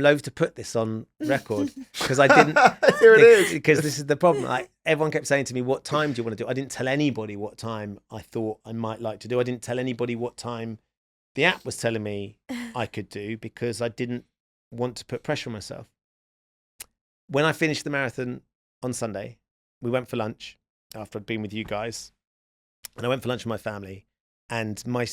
A: loath to put this on record because I didn't.
B: Here it is.
A: Because this is the problem. Like, everyone kept saying to me, "What time do you want to do?" I didn't tell anybody what time I thought I might like to do. I didn't tell anybody what time the app was telling me I could do because I didn't want to put pressure on myself. When I finished the marathon on Sunday, we went for lunch after I'd been with you guys, and I went for lunch with my family. And they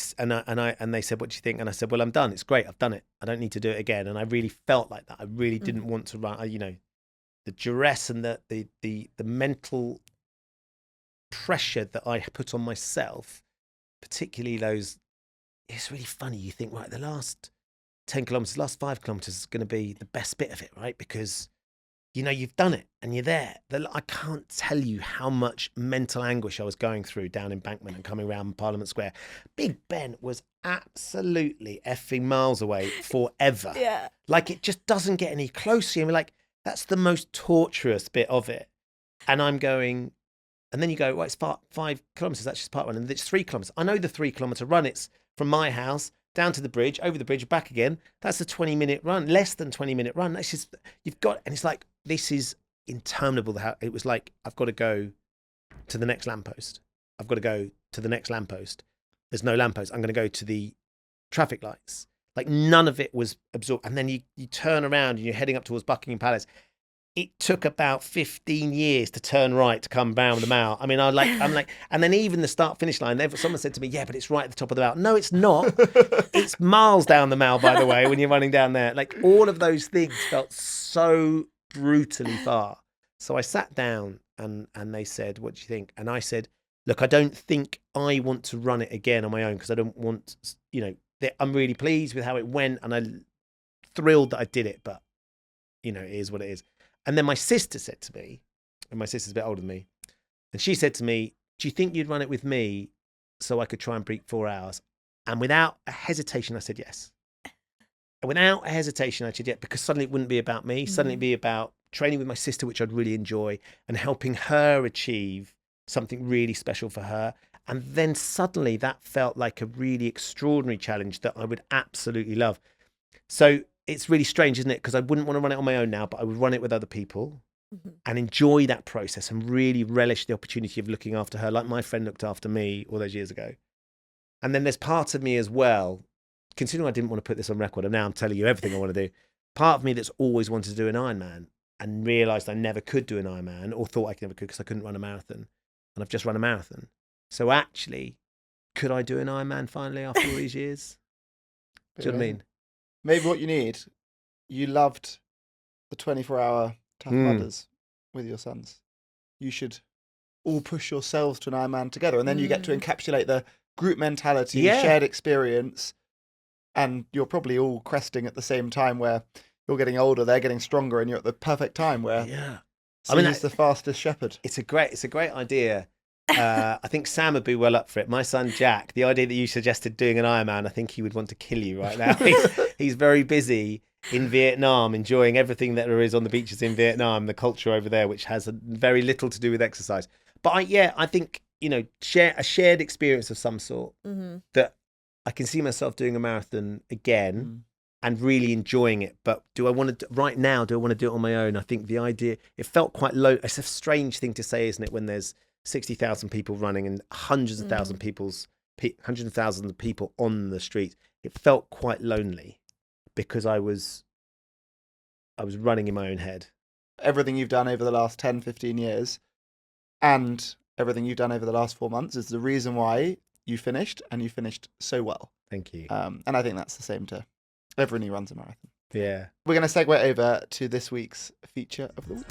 A: said, "What do you think?" And I said, "Well, I'm done. It's great. I've done it. I don't need to do it again." And I really felt like that. I really didn't want to run. The duress and the mental pressure that I put on myself, particularly those. It's really funny. You think, right, the last 10 kilometers, last 5 kilometers is going to be the best bit of it, right? Because you've done it and you're there. I can't tell you how much mental anguish I was going through down Embankment and coming around Parliament Square. Big Ben was absolutely effing miles away forever.
C: Yeah.
A: Like, it just doesn't get any closer. I mean, like, that's the most torturous bit of it. And I'm going, and then you go, well, it's 5 kilometers. That's just part one. And it's 3 kilometers. I know the 3 kilometer run. It's from my house down to the bridge, over the bridge, back again. That's a 20-minute run, less than 20-minute run. That's just, and it's like, this is interminable. It was like, I've got to go to the next lamppost. I've got to go to the next lamppost. There's no lamppost. I'm going to go to the traffic lights. Like none of it was absorbed. And then you turn around and you're heading up towards Buckingham Palace. It took about 15 years to turn right to come round the mile. I mean, I'm like, and then even the start finish line, someone said to me, yeah, but it's right at the top of the mile. No, it's not. It's miles down the mile, by the way, when you're running down there. Like all of those things felt so brutally far. So I sat down and they said, what do you think? And I said, look, I don't think I want to run it again on my own because I don't want, I'm really pleased with how it went and I'm thrilled that I did it, but, it is what it is. And then my sister said to me, and my sister's a bit older than me, and she said to me, do you think you'd run it with me so I could try and beat 4 hours? And without a hesitation, I said yes. And without a hesitation, I said yes, because suddenly it wouldn't be about me. Suddenly it'd be about training with my sister, which I'd really enjoy, and helping her achieve something really special for her. And then suddenly that felt like a really extraordinary challenge that I would absolutely love. So it's really strange, isn't it? Because I wouldn't want to run it on my own now, but I would run it with other people and enjoy that process and really relish the opportunity of looking after her like my friend looked after me all those years ago. And then there's part of me as well, considering I didn't want to put this on record, and now I'm telling you everything I want to do, part of me that's always wanted to do an Ironman and realised I never could do an Ironman or thought I never could because I couldn't run a marathon. And I've just run a marathon. So actually, could I do an Ironman finally after all these years? Do you know what I mean?
B: Maybe what you need, you loved the 24-hour Tough Mudders with your sons. You should all push yourselves to an Ironman together, and then you get to encapsulate the group mentality, shared experience, and you're probably all cresting at the same time where you're getting older, they're getting stronger, and you're at the perfect time where he's the fastest shepherd.
A: It's a great idea. I think Sam would be well up for it. My son Jack, the idea that you suggested doing an Ironman, I think he would want to kill you right now. He's very busy in Vietnam, enjoying everything that there is on the beaches in Vietnam, the culture over there, which has very little to do with exercise. But I think share a shared experience of some sort that I can see myself doing a marathon again and really enjoying it. But do I want to right now? Do I want to do it on my own? I think the idea, it felt quite low. It's a strange thing to say, isn't it? When there's 60,000 people running and hundreds of thousands of people on the street. It felt quite lonely because I was running in my own head.
B: Everything you've done over the last 10, 15 years and everything you've done over the last 4 months is the reason why you finished, and you finished so well.
A: Thank you.
B: And I think that's the same to everyone who runs a marathon.
A: Yeah.
B: We're going to segue over to this week's feature of the week.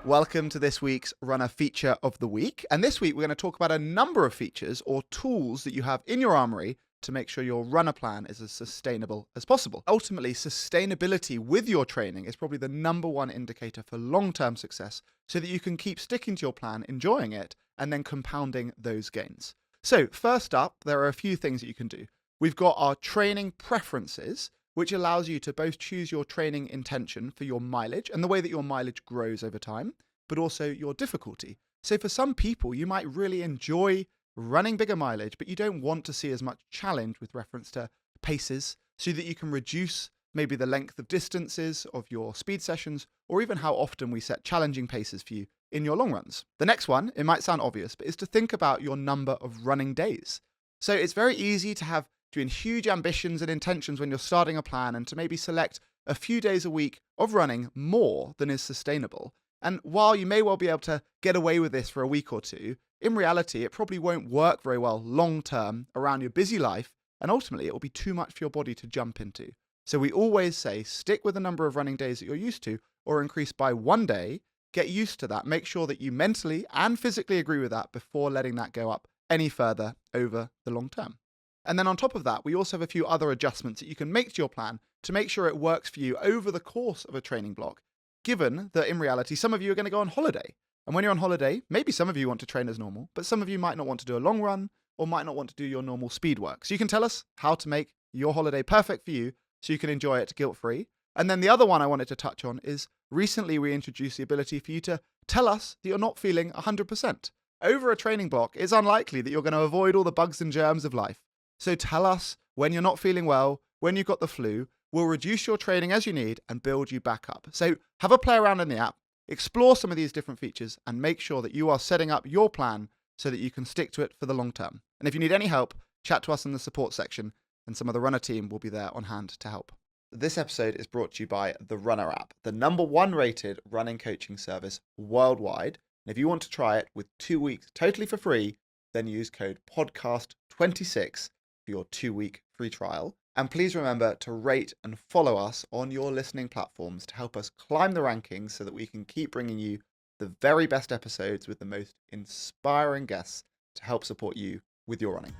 B: Welcome to this week's Runner Feature of the Week. And this week, we're going to talk about a number of features or tools that you have in your armory to make sure your runner plan is as sustainable as possible. Ultimately, sustainability with your training is probably the number one indicator for long-term success so that you can keep sticking to your plan, enjoying it, and then compounding those gains. So first up, there are a few things that you can do. We've got our training preferences, which allows you to both choose your training intention for your mileage and the way that your mileage grows over time, but also your difficulty. So for some people, you might really enjoy running bigger mileage, but you don't want to see as much challenge with reference to paces so that you can reduce maybe the length of distances of your speed sessions, or even how often we set challenging paces for you in your long runs. The next one, it might sound obvious, but is to think about your number of running days. So it's very easy to have doing huge ambitions and intentions when you're starting a plan and to maybe select a few days a week of running more than is sustainable. And while you may well be able to get away with this for a week or two, in reality, it probably won't work very well long term around your busy life, and ultimately it will be too much for your body to jump into. So we always say stick with the number of running days that you're used to, or increase by 1 day. Get used to that. Make sure that you mentally and physically agree with that before letting that go up any further over the long term. And then on top of that, we also have a few other adjustments that you can make to your plan to make sure it works for you over the course of a training block, given that in reality, some of you are going to go on holiday. And when you're on holiday, maybe some of you want to train as normal, but some of you might not want to do a long run or might not want to do your normal speed work. So you can tell us how to make your holiday perfect for you so you can enjoy it guilt-free. And then the other one I wanted to touch on is recently we introduced the ability for you to tell us that you're not feeling 100%. Over a training block, it's unlikely that you're going to avoid all the bugs and germs of life. So tell us when you're not feeling well, when you've got the flu. We'll reduce your training as you need and build you back up. So have a play around in the app, explore some of these different features, and make sure that you are setting up your plan so that you can stick to it for the long term. And if you need any help, chat to us in the support section, and some of the Runner team will be there on hand to help. This episode is brought to you by the Runner app, the #1 rated running coaching service worldwide. And if you want to try it with 2 weeks totally for free, then use code podcast26 for your 2-week free trial. And please remember to rate and follow us on your listening platforms to help us climb the rankings so that we can keep bringing you the very best episodes with the most inspiring guests to help support you with your running.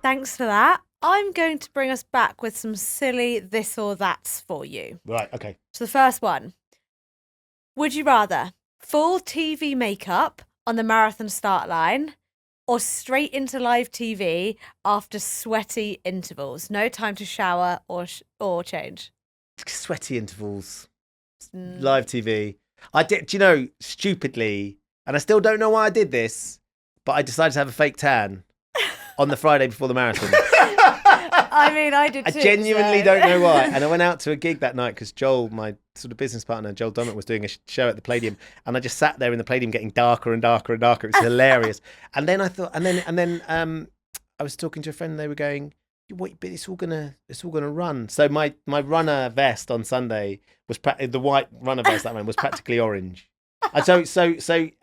C: Thanks for that. I'm going to bring us back with some silly this or that's for you.
A: Right, okay.
C: So the first one. Would you rather full TV makeup on the marathon start line or straight into live TV after sweaty intervals? No time to shower or change.
A: Sweaty intervals. Live TV. I did, do you know, stupidly, and I still don't know why I did this, but I decided to have a fake tan on the Friday before the marathon.
C: I mean, I did too.
A: I genuinely don't know why. And I went out to a gig that night because Joel, my sort of business partner, Joel Dummett, was doing a show at the Palladium, and I just sat there in the Palladium getting darker and darker and darker. It was hilarious. And then I thought, and then I was talking to a friend, and they were going, "Wait, but it's all gonna run." So my runner vest on Sunday was the white runner vest that ran was practically orange. And so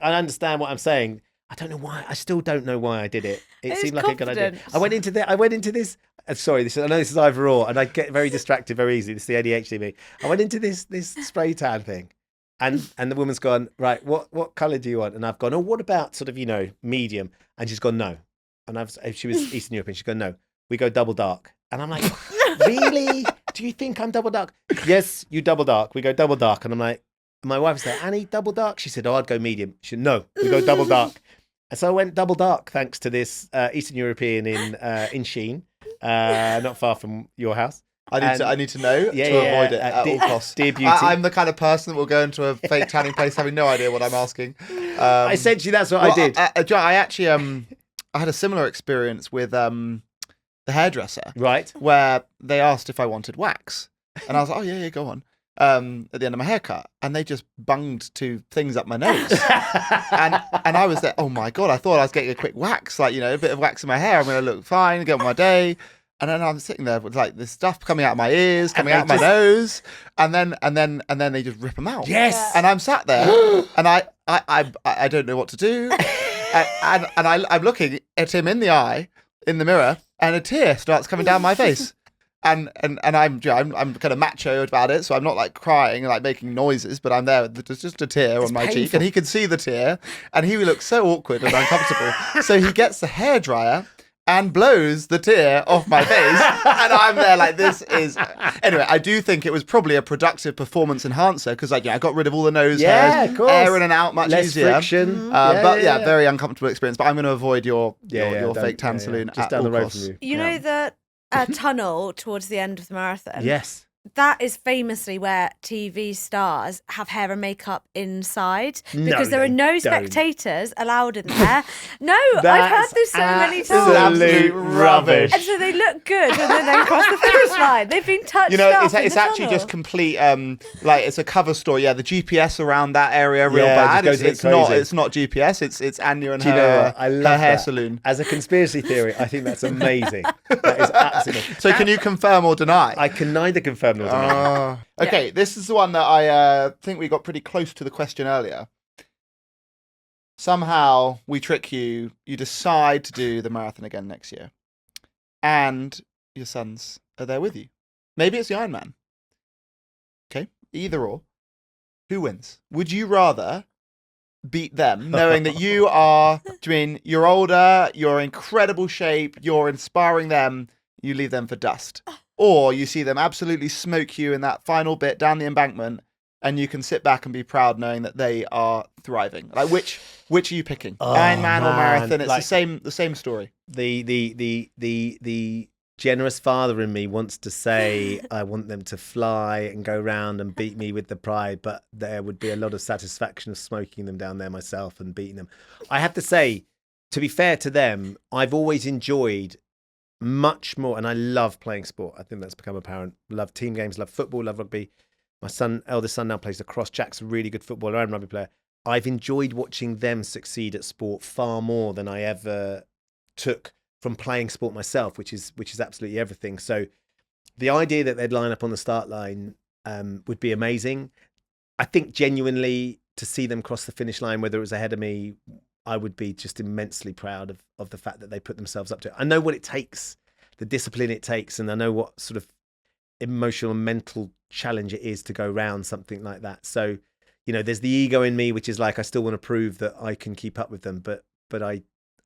A: I understand what I'm saying. I don't know why. I still don't know why I did it. It seemed like a good idea. I went into this. Sorry, I know this is either or, and I get very distracted very easily. This is the ADHD me. I went into this spray tan thing, and the woman's gone, right, what colour do you want? And I've gone, oh, what about sort of, medium? And she's gone, no. And she was Eastern European. She's gone, no, we go double dark. And I'm like, really? Do you think I'm double dark? Yes, you double dark. We go double dark. And I'm like, my wife's like, Annie, double dark? She said, oh, I'd go medium. She said, no, we go double dark. And so I went double dark thanks to this Eastern European in Sheen, not far from your house.
B: I need to know to avoid it at all costs.
A: Dear Beauty.
B: I'm the kind of person that will go into a fake tanning place having no idea what I'm asking.
A: Essentially, that's what I did.
B: I actually I had a similar experience with the hairdresser.
A: Right.
B: Where they asked if I wanted wax. And I was like, oh, yeah, go on. At the end of my haircut, and they just bunged 2 things up my nose. and I was there, oh my God, I thought I was getting a quick wax, like, a bit of wax in my hair. I'm going to look fine, get on my day. And then I'm sitting there with like this stuff coming out of my ears, coming out of my nose, and then they just rip them out.
A: Yes.
B: And I'm sat there, and I don't know what to do, and I'm looking at him in the eye, in the mirror, and a tear starts coming down my face. And I'm kind of macho about it, so I'm not like crying and like making noises, but I'm there. There's just a tear on my cheek, and he can see the tear, and he looks so awkward and uncomfortable. So he gets the hairdryer and blows the tear off my face, and I'm there like, this is. Anyway, I do think it was probably a productive performance enhancer because I got rid of all the nose hairs,
A: of course.
B: air in and out much
A: less
B: easier.
A: Friction.
B: Very uncomfortable experience. But I'm going to avoid your fake tan saloon
A: just
B: at
A: down the
B: all
A: road
B: costs.
A: from
C: You know the tunnel towards the end of the marathon?
A: Yes.
C: That is famously where TV stars have hair and makeup inside because there are no spectators allowed in there. No, I've heard this so many times.
A: Absolute rubbish.
C: And so they look good when they then cross the finish line. They've been touched up
B: it's actually
C: tunnel.
B: just complete, like it's a cover story. Yeah, the GPS around that area real bad. It's not GPS. It's Anya and her hair salon.
A: As a conspiracy theory, I think that's amazing. That is absolutely.
B: So can you confirm or deny?
A: I can neither confirm nor deny.
B: Okay, this is the one that I think we got pretty close to the question earlier. Somehow we trick you. You decide to do the marathon again next year, and your sons are there with you. Maybe it's the Ironman. Okay, either or. Who wins? Would you rather beat them, knowing that you're older, you're in incredible shape, you're inspiring them, you leave them for dust? Or you see them absolutely smoke you in that final bit down the embankment, and you can sit back and be proud knowing that they are thriving. Like which are you picking? Ironman or marathon? It's like, the same story.
A: The generous father in me wants to say I want them to fly and go around and beat me with the pride, but there would be a lot of satisfaction of smoking them down there myself and beating them. I have to say, to be fair to them, I've always enjoyed much more, and I love playing sport. I think that's become apparent. Love team games, love football, love rugby. My eldest son now plays lacrosse. Jack's a really good footballer and rugby player. I've enjoyed watching them succeed at sport far more than I ever took from playing sport myself, which is absolutely everything. So the idea that they'd line up on the start line would be amazing. I think genuinely to see them cross the finish line, whether it was ahead of me, I would be just immensely proud of the fact that they put themselves up to it. I know what it takes, the discipline it takes, and I know what sort of emotional and mental challenge it is to go round something like that. So, you know, there's the ego in me, which is like, I still want to prove that I can keep up with them. But I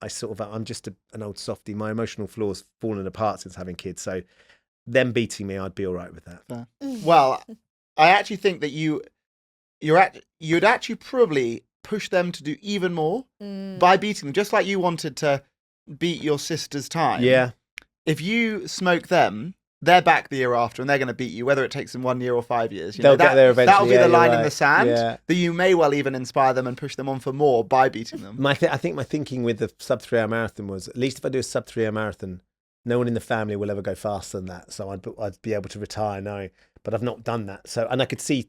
A: sort of, I'm just an old softie. My emotional floor's fallen apart since having kids. So them beating me, I'd be all right with that.
B: Well, I actually think that you'd actually probably push them to do even more by beating them, just like you wanted to beat your sister's time.
A: Yeah.
B: If you smoke them, they're back the year after and they're going to beat you, whether it takes them 1 year or 5 years.
A: They'll get there eventually.
B: That'll be the line in
A: right.
B: the sand that you may well even inspire them and push them on for more by beating them.
A: I think my thinking with the sub 3 hour marathon was, at least if I do a sub 3 hour marathon, no one in the family will ever go faster than that. So I'd be able to retire now, but I've not done that. So, and I could see,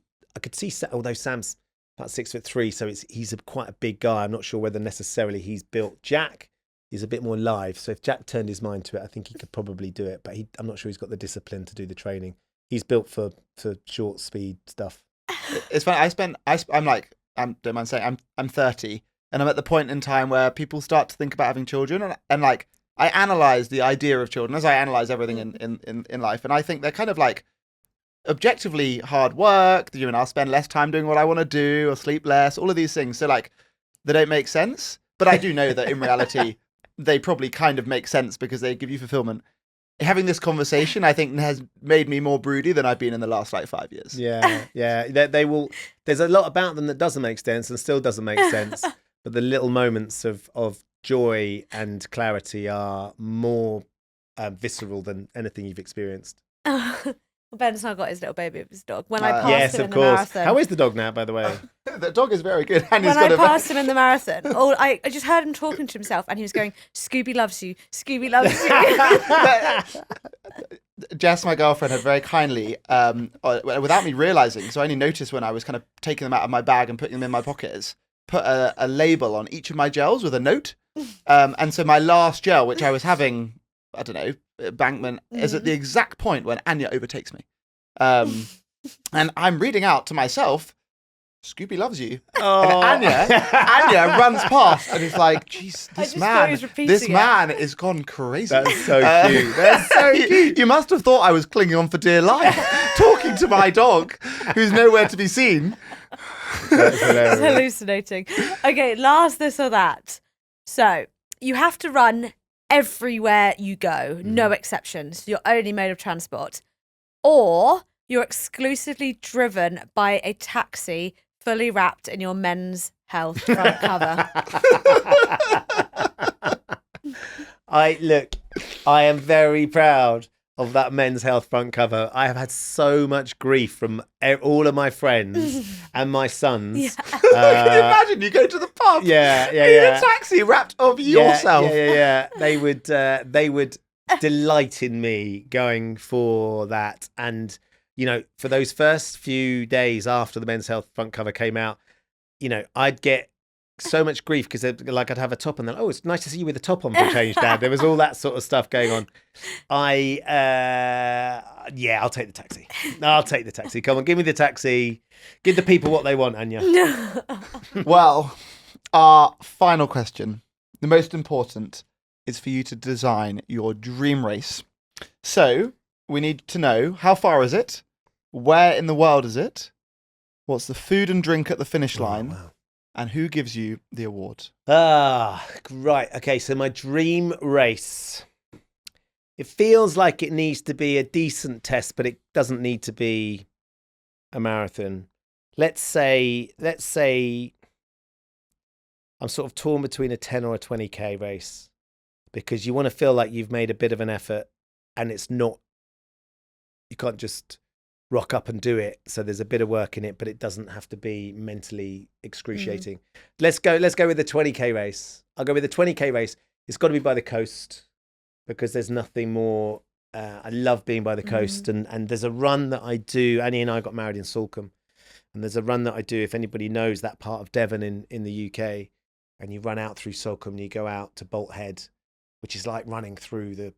A: although Sam's about 6'3", so he's quite a big guy. I'm not sure whether necessarily he's built. Jack is a bit more live. So if Jack turned his mind to it, I think he could probably do it. But I'm not sure he's got the discipline to do the training. He's built for short speed stuff.
B: It's funny. Don't mind saying, I'm 30, and I'm at the point in time where people start to think about having children, and like I analyze the idea of children as I analyze everything in life, and I think they're kind of like objectively hard work. You know, I'll spend less time doing what I want to do, or sleep less, all of these things. So like they don't make sense, but I do know that in reality they probably kind of make sense because they give you fulfillment. Having this conversation, I think, has made me more broody than I've been in the last 5 years.
A: Yeah. They will. There's a lot about them that doesn't make sense and still doesn't make sense. But the little moments of joy and clarity are more visceral than anything you've experienced.
C: Ben's now got his little baby with his dog. When I passed him in the
A: course.
C: marathon.
A: How is the dog now, by the way?
B: The dog is very good. And
C: when I passed him in the marathon, I just heard him talking to himself, and he was going, "Scooby loves you. Scooby loves
B: you." Jess, my girlfriend, had very kindly, without me realizing, so I only noticed when I was kind of taking them out of my bag and putting them in my pockets, put a label on each of my gels with a note. And so my last gel, which I was having, I don't know, Bankman, is at the exact point when Anya overtakes me. And I'm reading out to myself, "Scooby loves you."
A: Oh.
B: And Anya runs past and is like, "Jeez, this man is gone crazy."
A: That's so cute. That's so cute.
B: You must have thought I was clinging on for dear life, talking to my dog, who's nowhere to be seen.
A: That's hilarious.
C: It's hallucinating. Okay, last this or that. So you have to run everywhere you go, no exceptions. Your only mode of transport, or you're exclusively driven by a taxi fully wrapped in your Men's Health front cover.
A: I am very proud of that Men's Health front cover. I have had so much grief from all of my friends and my sons.
C: Yeah.
B: Can you imagine? You go to the pub.
A: Yeah.
B: In a taxi wrapped of yourself.
A: Yeah. They would delight in me going for that. And, you know, for those first few days after the Men's Health front cover came out, you know, I'd get so much grief because like I'd have a top on then, "Oh, it's nice to see you with a top on for a change, Dad." There was all that sort of stuff going on. I'll take the taxi. I'll take the taxi. Come on, give me the taxi. Give the people what they want, Anya.
B: Well, our final question, the most important, is for you to design your dream race. So we need to know, how far is it? Where in the world is it? What's the food and drink at the finish line?
A: Wow.
B: And who gives you the award?
A: Right. Okay, so my dream race. It feels like it needs to be a decent test, but it doesn't need to be a marathon. Let's say I'm sort of torn between a 10 or a 20k race, because you want to feel like you've made a bit of an effort, and it's not, you can't just rock up and do it. So there's a bit of work in it, but it doesn't have to be mentally excruciating. Let's go with the 20k race. I'll go with the 20k race. It's got to be by the coast, because there's nothing more. I love being by the coast, and there's a run that I do. Annie and I got married in Salcombe, And there's a run that I do, if anybody knows that part of Devon in the UK, and you run out through Salcombe and you go out to Bolt Head, which is like running through the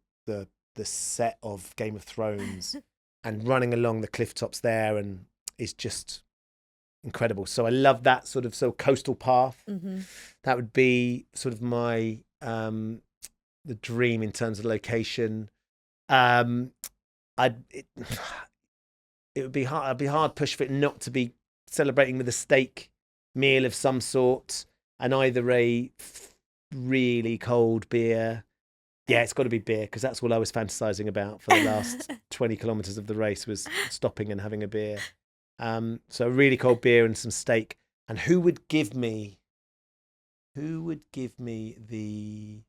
A: set of Game of Thrones and running along the cliff tops there, and it's just incredible. So I love that sort of coastal path.
C: Mm-hmm.
A: That would be sort of my the dream in terms of location. It would be hard. I'd be hard pushed for it not to be celebrating with a steak meal of some sort and either a really cold beer. Yeah, it's got to be beer, because that's all I was fantasizing about for the last 20 kilometers of the race, was stopping and having a beer. So a really cold beer and some steak. And who would give me the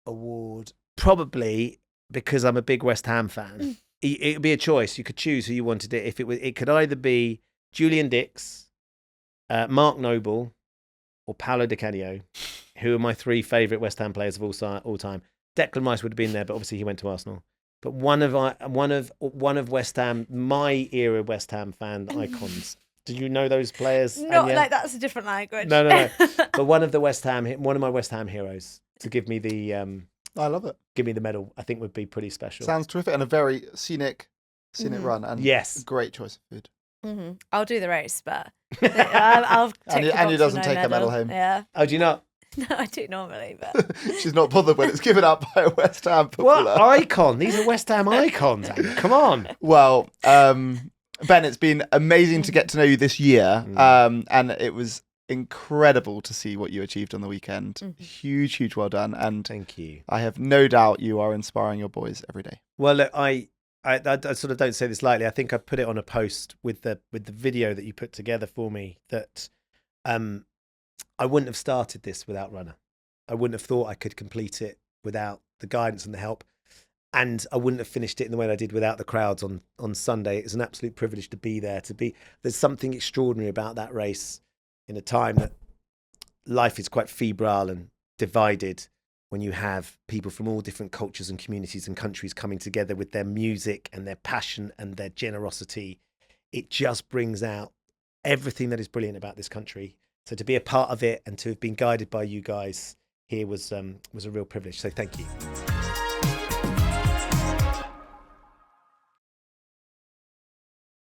A: award? Probably, because I'm a big West Ham fan. It would be a choice. You could choose who you wanted it. If it could either be Julian Dix, Mark Noble, or Paolo Di Canio, who are my 3 favourite West Ham players of all time. Declan Rice would have been there, but obviously he went to Arsenal. But one of West Ham, my era West Ham fan icons. Do you know those players?
C: Not
A: Anya?
C: like that's a different language.
A: No. But one of my West Ham heroes to give me the
B: I love it.
A: give me the medal, I think would be pretty special.
B: Sounds terrific, and a very scenic run, and
A: yes,
B: great choice of food.
C: Mm-hmm. I'll do the race, but I'll take the
B: Annie
C: box
B: doesn't
C: with
B: take her medal home.
C: Yeah.
A: Oh, do you not?
C: No, I do normally, but
B: She's not bothered when it's given up by a West Ham footballer.
A: What icon? These are West Ham icons. Annie. Come on.
B: Well, Ben, it's been amazing to get to know you this year, and it was incredible to see what you achieved on the weekend.
C: Mm-hmm.
B: Huge well done, and
A: Thank you.
B: I have no doubt you are inspiring your boys every day.
A: Well, look, I sort of don't say this lightly. I think I put it on a post with the video that you put together for me, that I wouldn't have started this without Runna. I wouldn't have thought I could complete it without the guidance and the help. And I wouldn't have finished it in the way I did without the crowds on Sunday. It's an absolute privilege to be there. There's something extraordinary about that race in a time that life is quite febrile and divided, when you have people from all different cultures and communities and countries coming together with their music and their passion and their generosity. It just brings out everything that is brilliant about this country. So to be a part of it and to have been guided by you guys here was a real privilege. So thank you.